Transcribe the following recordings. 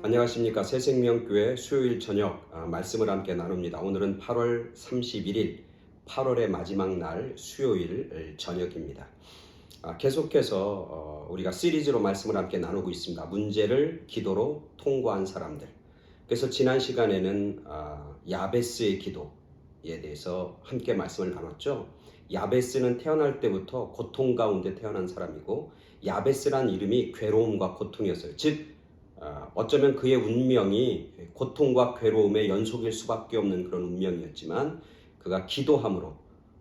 안녕하십니까. 새생명교회 수요일 저녁 말씀을 함께 나눕니다. 오늘은 8월 31일 8월의 마지막 날 수요일 저녁입니다. 계속해서 우리가 시리즈로 말씀을 함께 나누고 있습니다. 문제를 기도로 통과한 사람들. 그래서 지난 시간에는 야베스의 기도에 대해서 함께 말씀을 나눴죠. 야베스는 태어날 때부터 고통 가운데 태어난 사람이고, 야베스란 이름이 괴로움과 고통이었어요. 즉 어쩌면 그의 운명이 고통과 괴로움의 연속일 수밖에 없는 그런 운명이었지만, 그가 기도함으로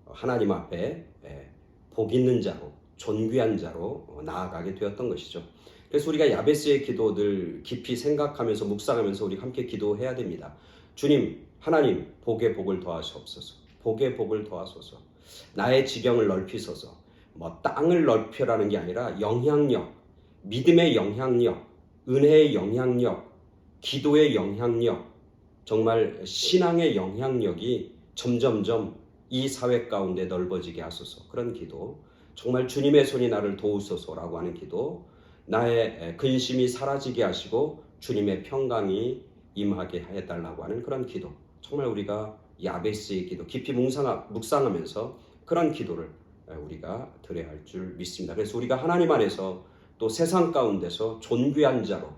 하나님 앞에 복 있는 자로, 존귀한 자로 나아가게 되었던 것이죠. 그래서 우리가 야베스의 기도들 깊이 생각하면서 묵상하면서 우리 함께 기도해야 됩니다. 주님, 하나님, 복의 복을 더하시옵소서. 복의 복을 더하소서. 나의 지경을 넓히소서. 땅을 넓혀라는 게 아니라 영향력, 믿음의 영향력, 은혜의 영향력, 기도의 영향력, 정말 신앙의 영향력이 점점점 이 사회 가운데 넓어지게 하소서. 그런 기도, 정말 주님의 손이 나를 도우소서라고 하는 기도, 나의 근심이 사라지게 하시고 주님의 평강이 임하게 해달라고 하는 그런 기도, 정말 우리가 야베스의 기도 깊이 묵상하면서 그런 기도를 우리가 드려야 할 줄 믿습니다. 그래서 우리가 하나님 안에서 또 세상 가운데서 존귀한 자로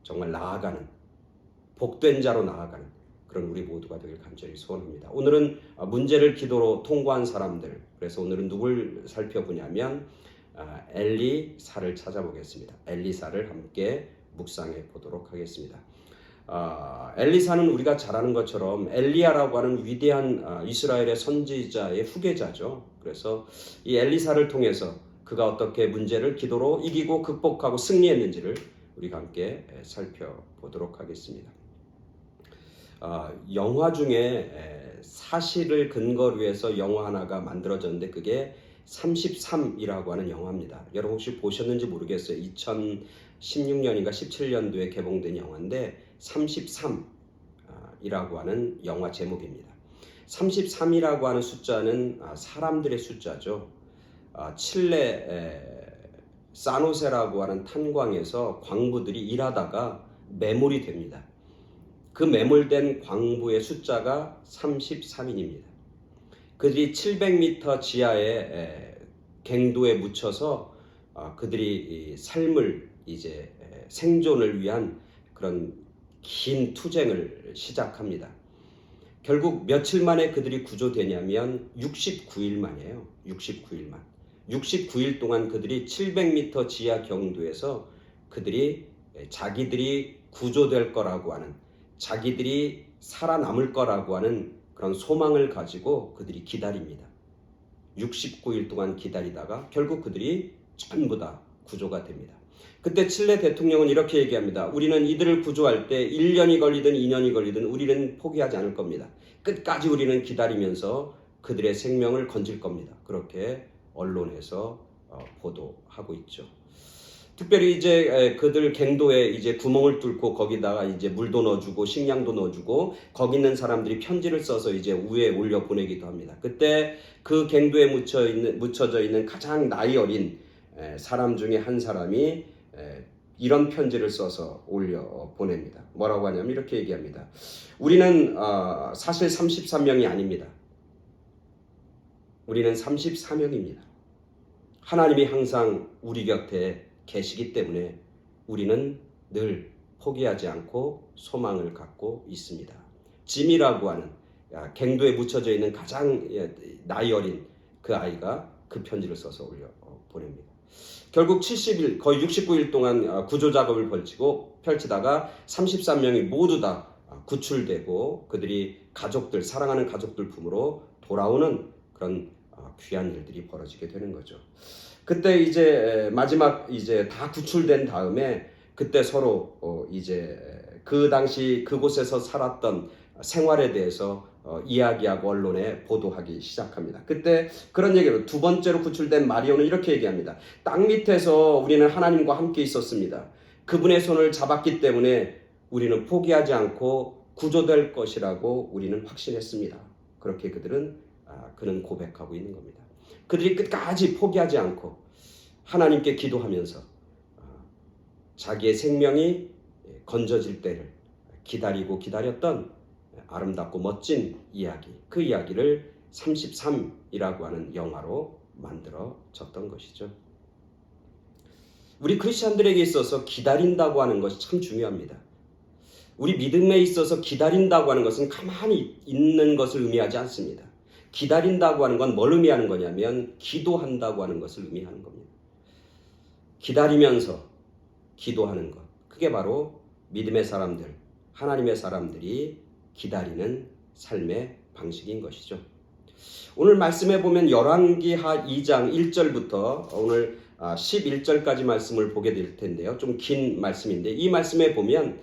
정말 나아가는, 복된 자로 나아가는 그런 우리 모두가 되길 간절히 소원합니다. 오늘은 문제를 기도로 통과한 사람들, 그래서 오늘은 누굴 살펴보냐면 엘리사를 찾아보겠습니다. 엘리사를 함께 묵상해 보도록 하겠습니다. 엘리사는 우리가 잘 아는 것처럼 엘리야라고 하는 위대한 이스라엘의 선지자의 후계자죠. 그래서 이 엘리사를 통해서 그가 어떻게 문제를 기도로 이기고 극복하고 승리했는지를 우리가 함께 살펴보도록 하겠습니다. 영화 중에 사실을 근거로 해서 영화 하나가 만들어졌는데, 그게 33이라고 하는 영화입니다. 여러분 혹시 보셨는지 모르겠어요. 2016년인가 17년도에 개봉된 영화인데 33이라고 하는 영화 제목입니다. 33이라고 하는 숫자는 사람들의 숫자죠. 칠레 사노세라고 하는 탄광에서 광부들이 일하다가 매몰이 됩니다. 그 매몰된 광부의 숫자가 33인입니다. 그들이 700m 지하의 갱도에 묻혀서 그들이 삶을 이제 생존을 위한 그런 긴 투쟁을 시작합니다. 결국 며칠 만에 그들이 구조되냐면 69일 만이에요. 69일 만. 69일 동안 그들이 700m 지하 경도에서 그들이 자기들이 구조될 거라고 하는, 자기들이 살아남을 거라고 하는 그런 소망을 가지고 그들이 기다립니다. 69일 동안 기다리다가 결국 그들이 전부 다 구조가 됩니다. 그때 칠레 대통령은 이렇게 얘기합니다. 우리는 이들을 구조할 때 1년이 걸리든 2년이 걸리든 우리는 포기하지 않을 겁니다. 끝까지 우리는 기다리면서 그들의 생명을 건질 겁니다. 그렇게 언론에서 보도하고 있죠. 특별히 이제 그들 갱도에 이제 구멍을 뚫고 거기다가 이제 물도 넣어주고 식량도 넣어주고 거기 있는 사람들이 편지를 써서 이제 위에 올려 보내기도 합니다. 그때 그 갱도에 묻혀져 있는 가장 나이 어린 사람 중에 한 사람이 이런 편지를 써서 올려 보냅니다. 뭐라고 하냐면 이렇게 얘기합니다. 우리는 사실 33명이 아닙니다. 우리는 34명입니다. 하나님이 항상 우리 곁에 계시기 때문에 우리는 늘 포기하지 않고 소망을 갖고 있습니다. 짐이라고 하는 갱도에 묻혀져 있는 가장 나이 어린 그 아이가 그 편지를 써서 올려 보냅니다. 결국 70일, 거의 69일 동안 구조 작업을 펼치다가 33명이 모두 다 구출되고 그들이 가족들, 사랑하는 가족들 품으로 돌아오는 그런 귀한 일들이 벌어지게 되는 거죠. 그때 이제 마지막 이제 다 구출된 다음에 그때 서로 이제 그 당시 그곳에서 살았던 생활에 대해서 이야기하고 언론에 보도하기 시작합니다. 그때 그런 얘기로 두 번째로 구출된 마리오는 이렇게 얘기합니다. 땅 밑에서 우리는 하나님과 함께 있었습니다. 그분의 손을 잡았기 때문에 우리는 포기하지 않고 구조될 것이라고 우리는 확신했습니다. 그렇게 그는 고백하고 있는 겁니다. 그들이 끝까지 포기하지 않고 하나님께 기도하면서 자기의 생명이 건져질 때를 기다리고 기다렸던 아름답고 멋진 이야기, 그 이야기를 33이라고 하는 영화로 만들어졌던 것이죠. 우리 크리스찬들에게 있어서 기다린다고 하는 것이 참 중요합니다. 우리 믿음에 있어서 기다린다고 하는 것은 가만히 있는 것을 의미하지 않습니다. 기다린다고 하는 건 뭘 의미하는 거냐면 기도한다고 하는 것을 의미하는 겁니다. 기다리면서 기도하는 것, 그게 바로 믿음의 사람들, 하나님의 사람들이 기다리는 삶의 방식인 것이죠. 오늘 말씀에 보면 열왕기하 2장 1절부터 오늘 11절까지 말씀을 보게 될 텐데요. 좀 긴 말씀인데 이 말씀에 보면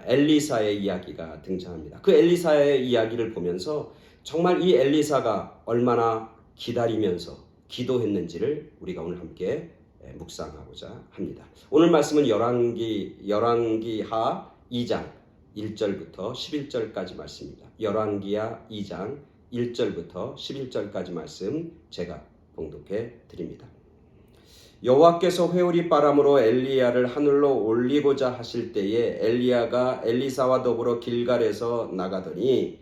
엘리사의 이야기가 등장합니다. 그 엘리사의 이야기를 보면서 정말 이 엘리사가 얼마나 기다리면서 기도했는지를 우리가 오늘 함께 묵상하고자 합니다. 오늘 말씀은 열왕기하 2장 1절부터 11절까지 말씀입니다. 열왕기하 2장 1절부터 11절까지 말씀 제가 봉독해 드립니다. 여호와께서 회오리 바람으로 엘리야를 하늘로 올리고자 하실 때에 엘리야가 엘리사와 더불어 길갈에서 나가더니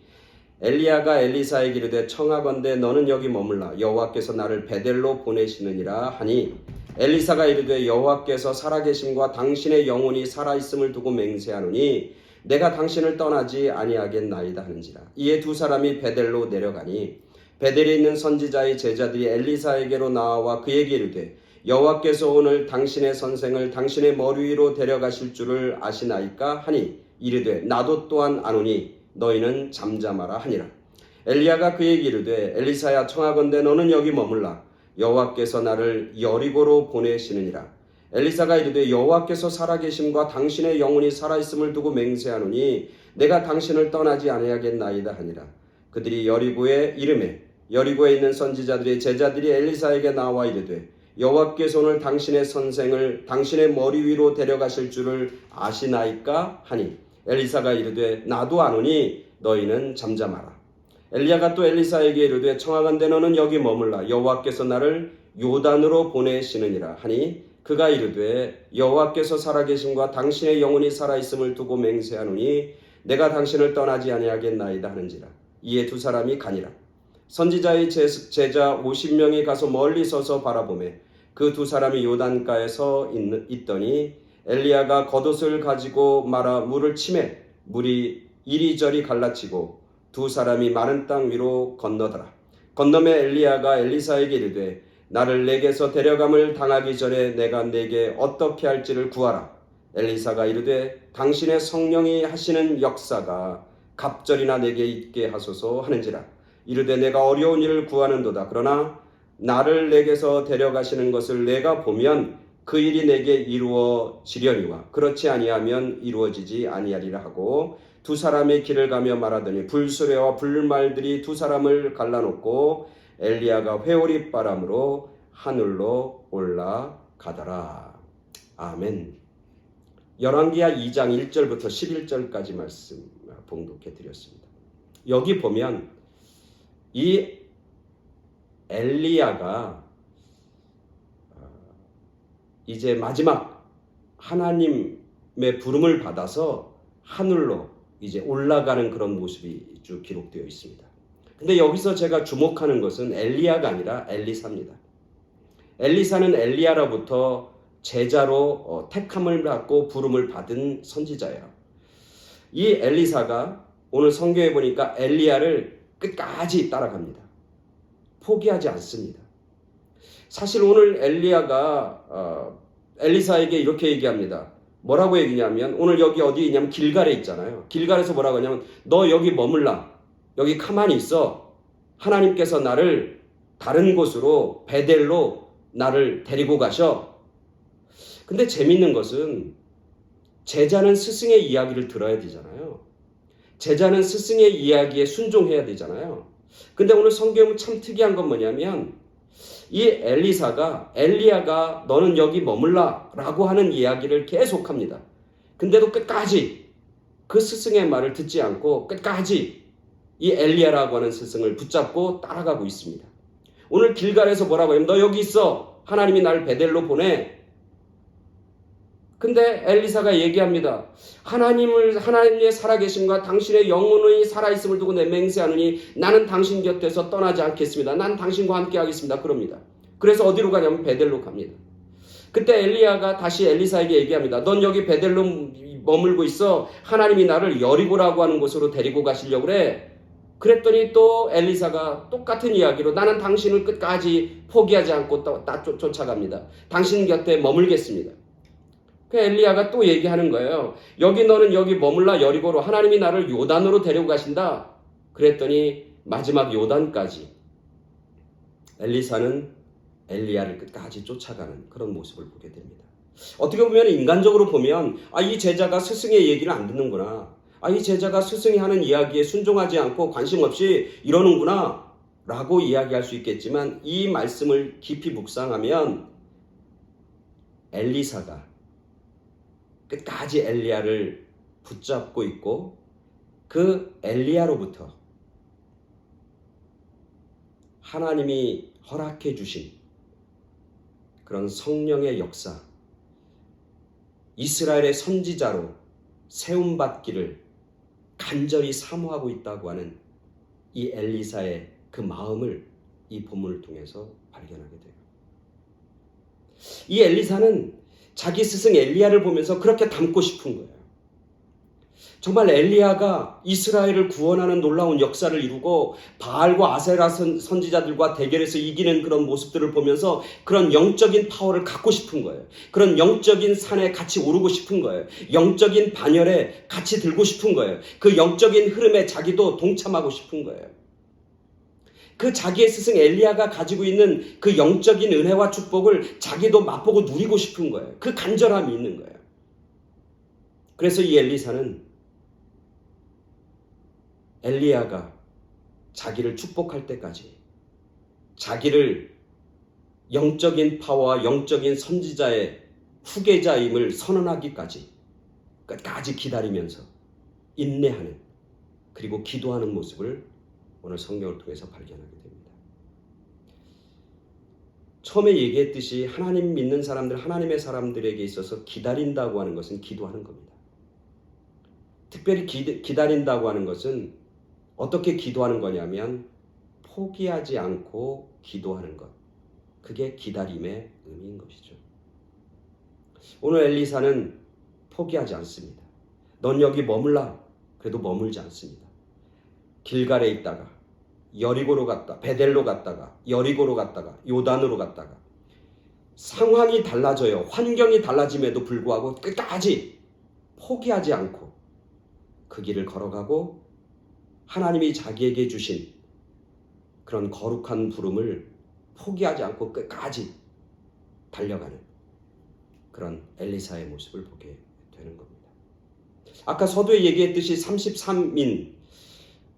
엘리야가 엘리사에게 이르되 청하건대 너는 여기 머물라 여호와께서 나를 베델로 보내시느니라 하니 엘리사가 이르되 여호와께서 살아계심과 당신의 영혼이 살아있음을 두고 맹세하노니 내가 당신을 떠나지 아니하겠나이다 하는지라. 이에 두 사람이 베델로 내려가니 베델에 있는 선지자의 제자들이 엘리사에게로 나와 그에게 이르되 여호와께서 오늘 당신의 선생을 당신의 머리 위로 데려가실 줄을 아시나이까 하니 이르되 나도 또한 아노니 너희는 잠잠하라 하니라. 엘리야가 그에게 이르되 엘리사야 청하건대 너는 여기 머물라 여호와께서 나를 여리고로 보내시느니라. 엘리사가 이르되 여호와께서 살아계심과 당신의 영혼이 살아있음을 두고 맹세하노니 내가 당신을 떠나지 아니하겠나이다 하니라. 그들이 여리고에 이르매 여리고에 있는 선지자들의 제자들이 엘리사에게 나와 이르되 여호와께서 오늘 당신의 선생을 당신의 머리 위로 데려가실 줄을 아시나이까 하니 엘리사가 이르되 나도 아노니 너희는 잠잠하라. 엘리야가 또 엘리사에게 이르되 청하건대 너는 여기 머물라 여호와께서 나를 요단으로 보내시느니라 하니 그가 이르되 여호와께서 살아계심과 당신의 영혼이 살아있음을 두고 맹세하노니 내가 당신을 떠나지 아니하겠나이다 하는지라. 이에 두 사람이 가니라. 선지자의 제자 50명이 가서 멀리 서서 바라보매 그 두 사람이 요단가에 서 있더니 엘리야가 겉옷을 가지고 말아 물을 치매 물이 이리저리 갈라치고 두 사람이 마른 땅 위로 건너더라. 건너매 엘리야가 엘리사에게 이르되 나를 내게서 데려감을 당하기 전에 내가 내게 어떻게 할지를 구하라. 엘리사가 이르되 당신의 성령이 하시는 역사가 갑절이나 내게 있게 하소서 하는지라. 이르되 내가 어려운 일을 구하는도다. 그러나 나를 내게서 데려가시는 것을 내가 보면 그 일이 내게 이루어지려니와 그렇지 아니하면 이루어지지 아니하리라 하고 두 사람이 길을 가며 말하더니 불수레와 불말들이 두 사람을 갈라놓고 엘리야가 회오리 바람으로 하늘로 올라가더라. 아멘. 열왕기하 2장 1절부터 11절까지 말씀 봉독해 드렸습니다. 여기 보면 이 엘리야가 이제 마지막 하나님의 부름을 받아서 하늘로 이제 올라가는 그런 모습이 쭉 기록되어 있습니다. 근데 여기서 제가 주목하는 것은 엘리야가 아니라 엘리사입니다. 엘리사는 엘리야로부터 제자로 택함을 받고 부름을 받은 선지자예요. 이 엘리사가 오늘 성경에 보니까 엘리야를 끝까지 따라갑니다. 포기하지 않습니다. 사실 오늘 엘리야가 엘리사에게 이렇게 얘기합니다. 뭐라고 얘기냐면 오늘 여기 어디 있냐면 길갈에 있잖아요. 길갈에서 뭐라고 하냐면 너 여기 머물라. 여기 가만히 있어. 하나님께서 나를 다른 곳으로 베델로 나를 데리고 가셔. 근데 재밌는 것은 제자는 스승의 이야기를 들어야 되잖아요. 제자는 스승의 이야기에 순종해야 되잖아요. 근데 오늘 성경은 참 특이한 건 뭐냐면 이 엘리야가 너는 여기 머물라 라고 하는 이야기를 계속합니다. 근데도 끝까지 그 스승의 말을 듣지 않고 끝까지 이 엘리야라고 하는 스승을 붙잡고 따라가고 있습니다. 오늘 길갈에서 뭐라고 하냐면 너 여기 있어. 하나님이 나를 베델로 보내. 근데 엘리사가 얘기합니다. 하나님의 살아계심과 당신의 영혼의 살아있음을 두고 내 맹세하느니 나는 당신 곁에서 떠나지 않겠습니다. 난 당신과 함께 하겠습니다. 그럽니다. 그래서 어디로 가냐면 베델로 갑니다. 그때 엘리야가 다시 엘리사에게 얘기합니다. 넌 여기 베델로 머물고 있어. 하나님이 나를 여리고라고 하는 곳으로 데리고 가시려고 그래. 그랬더니 또 엘리사가 똑같은 이야기로 나는 당신을 끝까지 포기하지 않고 쫓아갑니다. 당신 곁에 머물겠습니다. 그 엘리야가 또 얘기하는 거예요. 너는 여기 머물라 여리고로 하나님이 나를 요단으로 데리고 가신다. 그랬더니 마지막 요단까지 엘리사는 엘리야를 끝까지 쫓아가는 그런 모습을 보게 됩니다. 어떻게 보면 인간적으로 보면 이 제자가 스승의 얘기를 안 듣는구나. 이 제자가 스승이 하는 이야기에 순종하지 않고 관심 없이 이러는구나 라고 이야기할 수 있겠지만 이 말씀을 깊이 묵상하면 엘리사가 끝까지 엘리야를 붙잡고 있고 그 엘리야로부터 하나님이 허락해 주신 그런 성령의 역사, 이스라엘의 선지자로 세움받기를 간절히 사모하고 있다고 하는 이 엘리사의 그 마음을 이 본문을 통해서 발견하게 돼요. 이 엘리사는 자기 스승 엘리야를 보면서 그렇게 닮고 싶은 거예요. 정말 엘리야가 이스라엘을 구원하는 놀라운 역사를 이루고 바알과 아세라 선지자들과 대결해서 이기는 그런 모습들을 보면서 그런 영적인 파워를 갖고 싶은 거예요. 그런 영적인 산에 같이 오르고 싶은 거예요. 영적인 반열에 같이 들고 싶은 거예요. 그 영적인 흐름에 자기도 동참하고 싶은 거예요. 그 자기의 스승 엘리야가 가지고 있는 그 영적인 은혜와 축복을 자기도 맛보고 누리고 싶은 거예요. 그 간절함이 있는 거예요. 그래서 이 엘리사는 엘리야가 자기를 축복할 때까지 자기를 영적인 파워와 영적인 선지자의 후계자임을 선언하기까지 끝까지 기다리면서 인내하는 그리고 기도하는 모습을 오늘 성경을 통해서 발견하게 됩니다. 처음에 얘기했듯이 하나님 믿는 사람들, 하나님의 사람들에게 있어서 기다린다고 하는 것은 기도하는 겁니다. 특별히 기다린다고 하는 것은 어떻게 기도하는 거냐면 포기하지 않고 기도하는 것. 그게 기다림의 의미인 것이죠. 오늘 엘리사는 포기하지 않습니다. 넌 여기 머물라. 그래도 머물지 않습니다. 길갈에 있다가 여리고로 갔다, 베델로 갔다가 여리고로 갔다가 요단으로 갔다가 상황이 달라져요. 환경이 달라짐에도 불구하고 끝까지 포기하지 않고 그 길을 걸어가고 하나님이 자기에게 주신 그런 거룩한 부름을 포기하지 않고 끝까지 달려가는 그런 엘리사의 모습을 보게 되는 겁니다. 아까 서두에 얘기했듯이 33인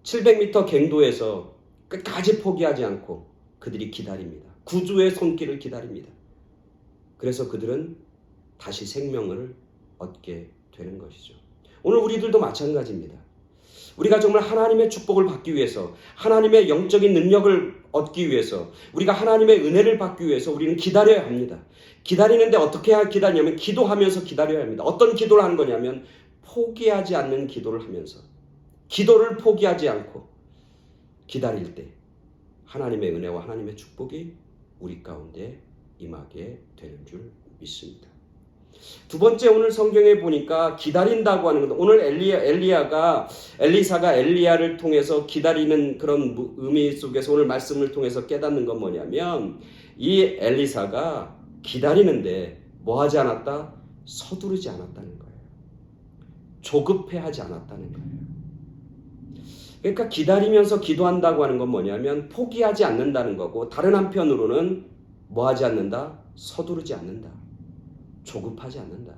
700m 갱도에서 끝까지 포기하지 않고 그들이 기다립니다. 구주의 손길을 기다립니다. 그래서 그들은 다시 생명을 얻게 되는 것이죠. 오늘 우리들도 마찬가지입니다. 우리가 정말 하나님의 축복을 받기 위해서, 하나님의 영적인 능력을 얻기 위해서, 우리가 하나님의 은혜를 받기 위해서 우리는 기다려야 합니다. 기다리는데 어떻게 기다리냐면 기도하면서 기다려야 합니다. 어떤 기도를 하는 거냐면 포기하지 않는 기도를 하면서, 기도를 포기하지 않고 기다릴 때 하나님의 은혜와 하나님의 축복이 우리 가운데 임하게 되는 줄 믿습니다. 두 번째, 오늘 성경에 보니까 기다린다고 하는 것, 오늘 엘리사가 엘리야를 통해서 기다리는 그런 의미 속에서 오늘 말씀을 통해서 깨닫는 건 뭐냐면 이 엘리사가 기다리는데 뭐 하지 않았다? 서두르지 않았다는 거예요. 조급해하지 않았다는 거예요. 그러니까 기다리면서 기도한다고 하는 건 뭐냐면 포기하지 않는다는 거고, 다른 한편으로는 뭐 하지 않는다? 서두르지 않는다. 조급하지 않는다.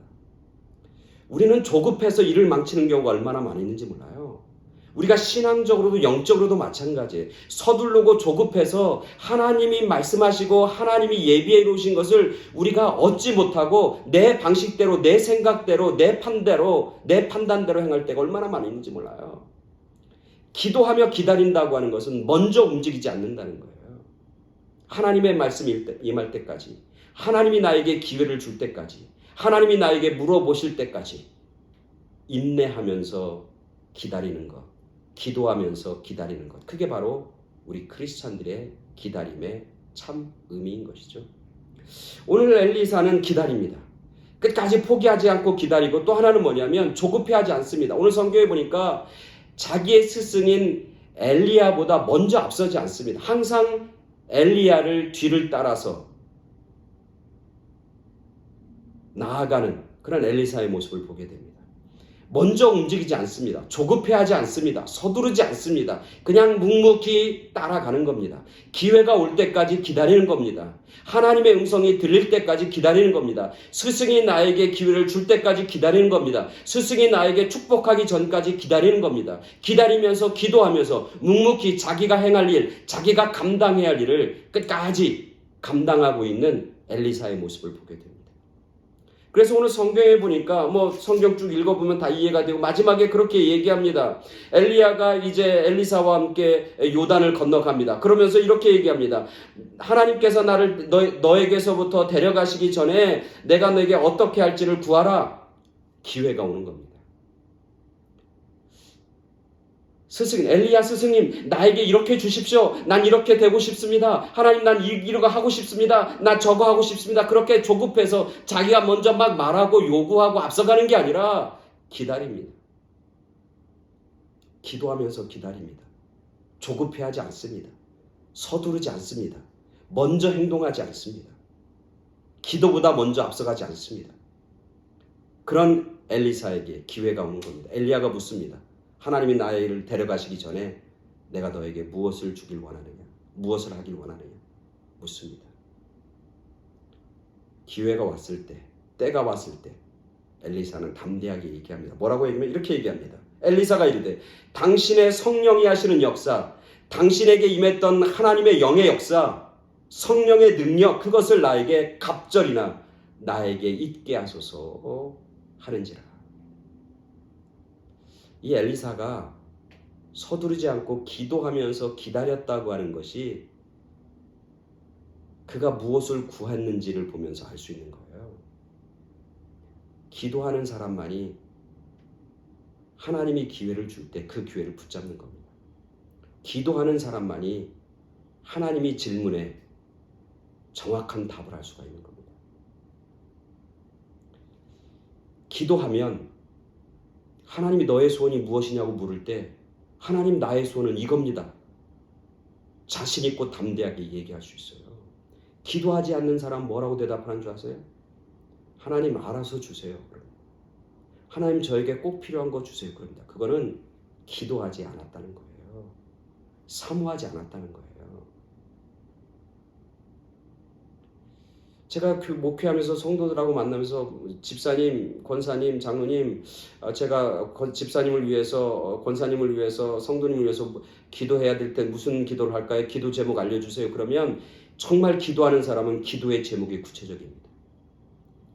우리는 조급해서 일을 망치는 경우가 얼마나 많이 있는지 몰라요. 우리가 신앙적으로도 영적으로도 마찬가지예요. 서두르고 조급해서 하나님이 말씀하시고 하나님이 예비해 놓으신 것을 우리가 얻지 못하고 내 방식대로, 내 생각대로, 내 판단대로 행할 때가 얼마나 많이 있는지 몰라요. 기도하며 기다린다고 하는 것은 먼저 움직이지 않는다는 거예요. 하나님의 말씀이 임할 때까지, 하나님이 나에게 기회를 줄 때까지, 하나님이 나에게 물어보실 때까지 인내하면서 기다리는 것, 기도하면서 기다리는 것. 그게 바로 우리 크리스찬들의 기다림의 참 의미인 것이죠. 오늘 엘리사는 기다립니다. 끝까지 포기하지 않고 기다리고, 또 하나는 뭐냐면 조급해하지 않습니다. 오늘 성경에 보니까 자기의 스승인 엘리야보다 먼저 앞서지 않습니다. 항상 엘리야를 뒤를 따라서 나아가는 그런 엘리사의 모습을 보게 됩니다. 먼저 움직이지 않습니다. 조급해하지 않습니다. 서두르지 않습니다. 그냥 묵묵히 따라가는 겁니다. 기회가 올 때까지 기다리는 겁니다. 하나님의 음성이 들릴 때까지 기다리는 겁니다. 스승이 나에게 기회를 줄 때까지 기다리는 겁니다. 스승이 나에게 축복하기 전까지 기다리는 겁니다. 기다리면서 기도하면서 묵묵히 자기가 행할 일, 자기가 감당해야 할 일을 끝까지 감당하고 있는 엘리사의 모습을 보게 됩니다. 그래서 오늘 성경에 보니까 성경 쭉 읽어보면 다 이해가 되고 마지막에 그렇게 얘기합니다. 엘리야가 이제 엘리사와 함께 요단을 건너갑니다. 그러면서 이렇게 얘기합니다. 하나님께서 나를 너에게서부터 데려가시기 전에 내가 너에게 어떻게 할지를 구하라. 기회가 오는 겁니다. 엘리야 스승님, 나에게 이렇게 주십시오. 난 이렇게 되고 싶습니다. 하나님, 난 이거 하고 싶습니다. 난 저거 하고 싶습니다. 그렇게 조급해서 자기가 먼저 막 말하고 요구하고 앞서가는 게 아니라 기다립니다. 기도하면서 기다립니다. 조급해하지 않습니다. 서두르지 않습니다. 먼저 행동하지 않습니다. 기도보다 먼저 앞서가지 않습니다. 그런 엘리사에게 기회가 오는 겁니다. 엘리야가 묻습니다. 하나님이 나를 데려가시기 전에 내가 너에게 무엇을 주길 원하느냐? 무엇을 하길 원하느냐? 묻습니다. 기회가 왔을 때, 때가 왔을 때 엘리사는 담대하게 얘기합니다. 뭐라고 얘기하면 이렇게 얘기합니다. 엘리사가 이르되 당신의 성령이 하시는 역사, 당신에게 임했던 하나님의 영의 역사, 성령의 능력, 그것을 나에게 갑절이나 나에게 잊게 하소서 하는지라. 이 엘리사가 서두르지 않고 기도하면서 기다렸다고 하는 것이 그가 무엇을 구했는지를 보면서 알 수 있는 거예요. 기도하는 사람만이 하나님이 기회를 줄 때 그 기회를 붙잡는 겁니다. 기도하는 사람만이 하나님이 질문에 정확한 답을 할 수가 있는 겁니다. 기도하면 하나님이 너의 소원이 무엇이냐고 물을 때 하나님 나의 소원은 이겁니다. 자신 있고 담대하게 얘기할 수 있어요. 기도하지 않는 사람 뭐라고 대답하는 줄 아세요? 하나님 알아서 주세요. 하나님 저에게 꼭 필요한 거 주세요. 그럽니다. 그거는 기도하지 않았다는 거예요. 사모하지 않았다는 거예요. 제가 목회하면서 성도들하고 만나면서 집사님, 권사님, 장로님, 제가 집사님을 위해서, 권사님을 위해서, 성도님을 위해서 기도해야 될 때 무슨 기도를 할까요? 기도 제목 알려주세요. 그러면 정말 기도하는 사람은 기도의 제목이 구체적입니다.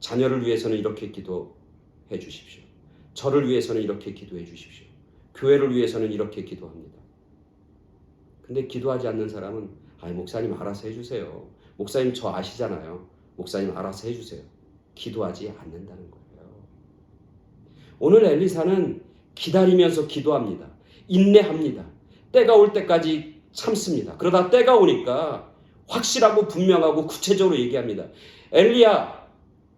자녀를 위해서는 이렇게 기도해 주십시오. 저를 위해서는 이렇게 기도해 주십시오. 교회를 위해서는 이렇게 기도합니다. 근데 기도하지 않는 사람은 목사님 알아서 해주세요. 목사님 저 아시잖아요. 목사님 알아서 해주세요. 기도하지 않는다는 거예요. 오늘 엘리사는 기다리면서 기도합니다. 인내합니다. 때가 올 때까지 참습니다. 그러다 때가 오니까 확실하고 분명하고 구체적으로 얘기합니다. 엘리야,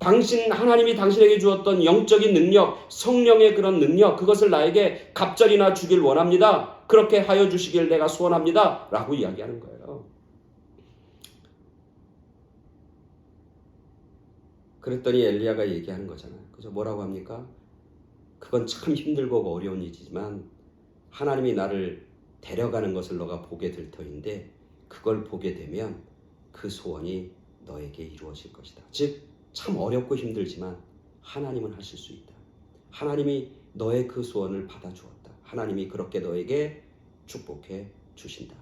하나님이 당신에게 주었던 영적인 능력, 성령의 그런 능력, 그것을 나에게 갑절이나 주길 원합니다. 그렇게 하여 주시길 내가 소원합니다. 라고 이야기하는 거예요. 그랬더니 엘리야가 얘기하는 거잖아요. 그죠? 뭐라고 합니까? 그건 참 힘들고 어려운 일이지만 하나님이 나를 데려가는 것을 너가 보게 될 터인데 그걸 보게 되면 그 소원이 너에게 이루어질 것이다. 즉 참 어렵고 힘들지만 하나님은 하실 수 있다. 하나님이 너의 그 소원을 받아주었다. 하나님이 그렇게 너에게 축복해 주신다.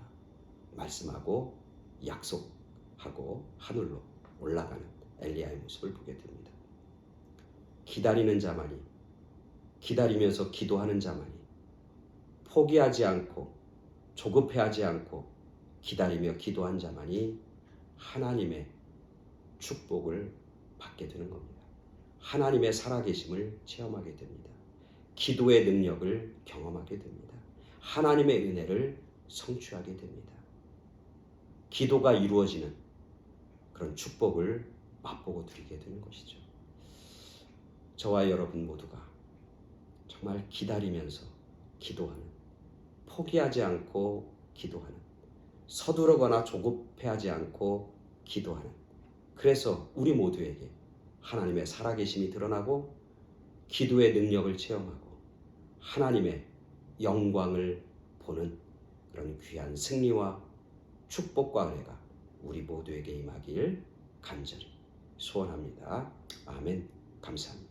말씀하고 약속하고 하늘로 올라가는 엘리야의 모습을 보게 됩니다. 기다리는 자만이, 기다리면서 기도하는 자만이, 포기하지 않고 조급해하지 않고 기다리며 기도한 자만이 하나님의 축복을 받게 되는 겁니다. 하나님의 살아계심을 체험하게 됩니다. 기도의 능력을 경험하게 됩니다. 하나님의 은혜를 성취하게 됩니다. 기도가 이루어지는 그런 축복을 맛보고 드리게 되는 것이죠. 저와 여러분 모두가 정말 기다리면서 기도하는, 포기하지 않고 기도하는, 서두르거나 조급해하지 않고 기도하는, 그래서 우리 모두에게 하나님의 살아계심이 드러나고 기도의 능력을 체험하고 하나님의 영광을 보는 그런 귀한 승리와 축복과 은혜가 우리 모두에게 임하길 간절히 소원합니다. 아멘. 감사합니다.